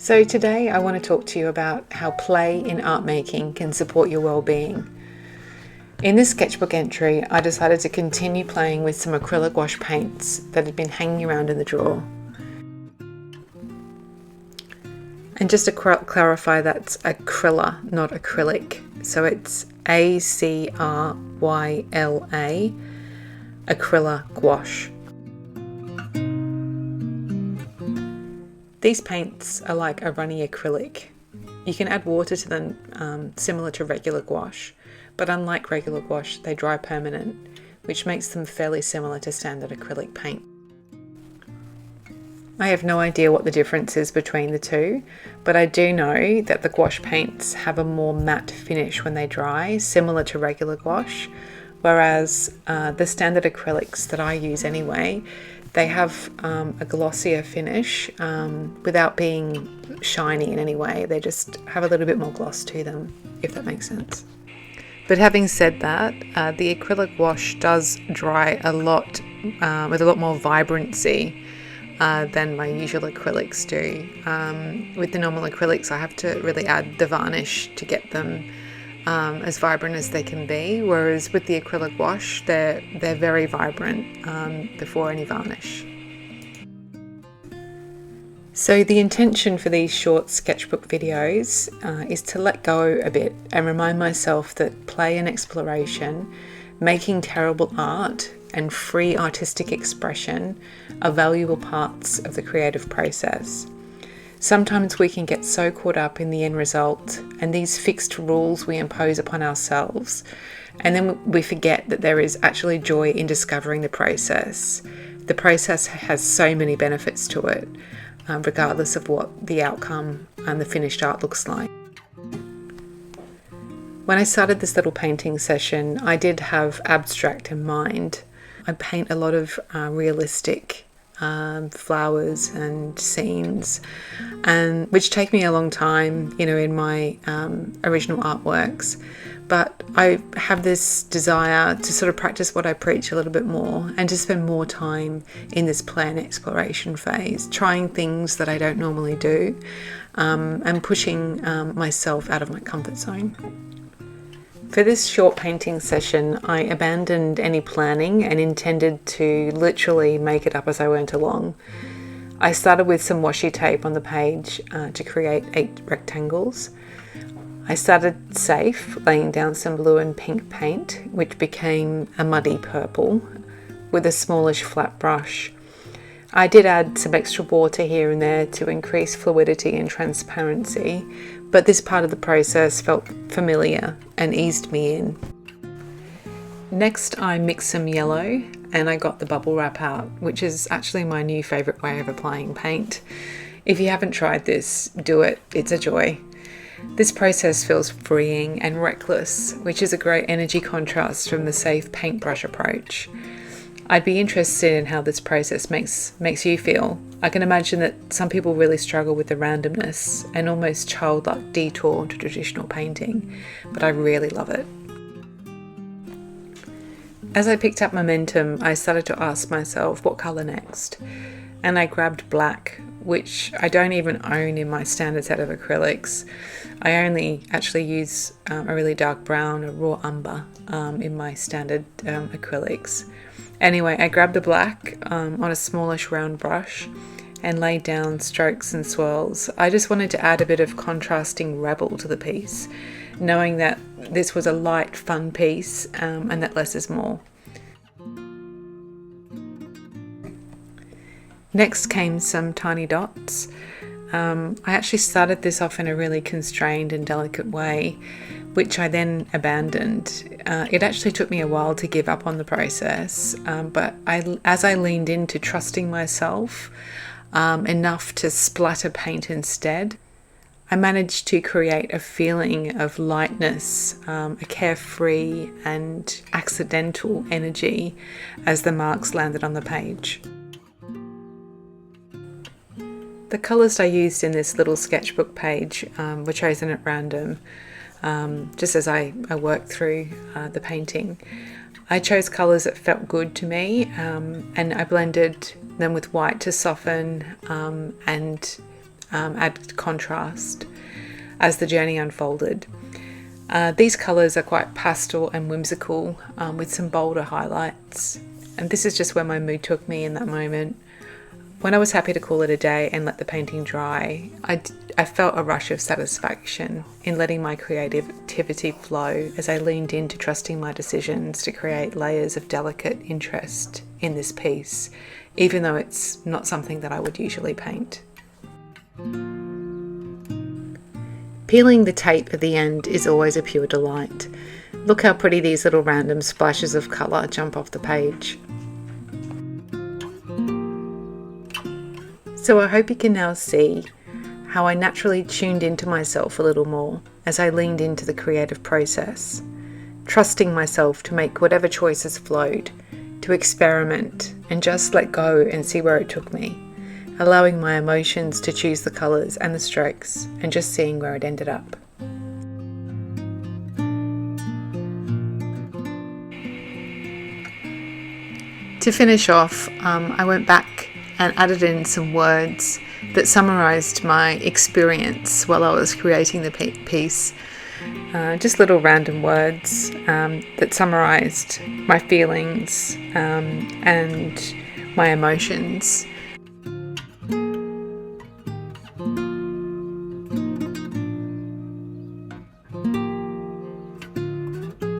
So today I want to talk to you about how play in art making can support your well-being. In this sketchbook entry, I decided to continue playing with some acrylic gouache paints that had been hanging around in the drawer. And just to clarify, that's acryla, not acrylic. So it's Acryla, Acryla Gouache. These paints are like a runny acrylic. You can add water to them similar to regular gouache, but unlike regular gouache, they dry permanent, which makes them fairly similar to standard acrylic paint. I have no idea what the difference is between the two, but I do know that the gouache paints have a more matte finish when they dry, similar to regular gouache, whereas the standard acrylics that I use anyway, they have a glossier finish without being shiny in any way. They just have a little bit more gloss to them, if that makes sense. But having said that, the acrylic gouache does dry a lot with a lot more vibrancy than my usual acrylics do. With the normal acrylics, I have to really add the varnish to get them as vibrant as they can be, whereas with the acrylic gouache, they're very vibrant before any varnish. So the intention for these short sketchbook videos is to let go a bit and remind myself that play and exploration, making terrible art, and free artistic expression are valuable parts of the creative process. Sometimes we can get so caught up in the end result and these fixed rules we impose upon ourselves, and then we forget that there is actually joy in discovering the process. The process has so many benefits to it, regardless of what the outcome and the finished art looks like. When I started this little painting session, I did have abstract in mind. I paint a lot of realistic flowers and scenes, and which take me a long time, in my original artworks. But I have this desire to sort of practice what I preach a little bit more and to spend more time in this play and exploration phase, trying things that I don't normally do, and pushing myself out of my comfort zone. For this short painting session, I abandoned any planning and intended to literally make it up as I went along. I started with some washi tape on the page to create 8 rectangles. I started safe, laying down some blue and pink paint, which became a muddy purple, with a smallish flat brush. I did add some extra water here and there to increase fluidity and transparency, but this part of the process felt familiar and eased me in. Next, I mixed some yellow and I got the bubble wrap out, which is actually my new favourite way of applying paint. If you haven't tried this, do it, it's a joy. This process feels freeing and reckless, which is a great energy contrast from the safe paintbrush approach. I'd be interested in how this process makes you feel. I can imagine that some people really struggle with the randomness and almost childlike detour to traditional painting, but I really love it. As I picked up momentum, I started to ask myself what colour next, and I grabbed black, which I don't even own in my standard set of acrylics. I only actually use a really dark brown, a raw umber, in my standard acrylics. Anyway, I grabbed the black on a smallish round brush and laid down strokes and swirls. I just wanted to add a bit of contrasting rebel to the piece, knowing that this was a light, fun piece and that less is more. Next came some tiny dots. I actually started this off in a really constrained and delicate way, which I then abandoned. It actually took me a while to give up on the process, but as I leaned into trusting myself enough to splatter paint instead, I managed to create a feeling of lightness, a carefree and accidental energy as the marks landed on the page. The colours I used in this little sketchbook page were chosen at random, just as I worked through the painting. I chose colours that felt good to me, and I blended them with white to soften and add contrast as the journey unfolded. These colours are quite pastel and whimsical, with some bolder highlights, and this is just where my mood took me in that moment. When I was happy to call it a day and let the painting dry, I felt a rush of satisfaction in letting my creativity flow as I leaned into trusting my decisions to create layers of delicate interest in this piece, even though it's not something that I would usually paint. Peeling the tape at the end is always a pure delight. Look how pretty these little random splashes of colour jump off the page. So I hope you can now see how I naturally tuned into myself a little more as I leaned into the creative process, trusting myself to make whatever choices flowed, to experiment and just let go and see where it took me, allowing my emotions to choose the colours and the strokes and just seeing where it ended up. To finish off, I went back and added in some words that summarised my experience while I was creating the piece. Just little random words that summarised my feelings and my emotions.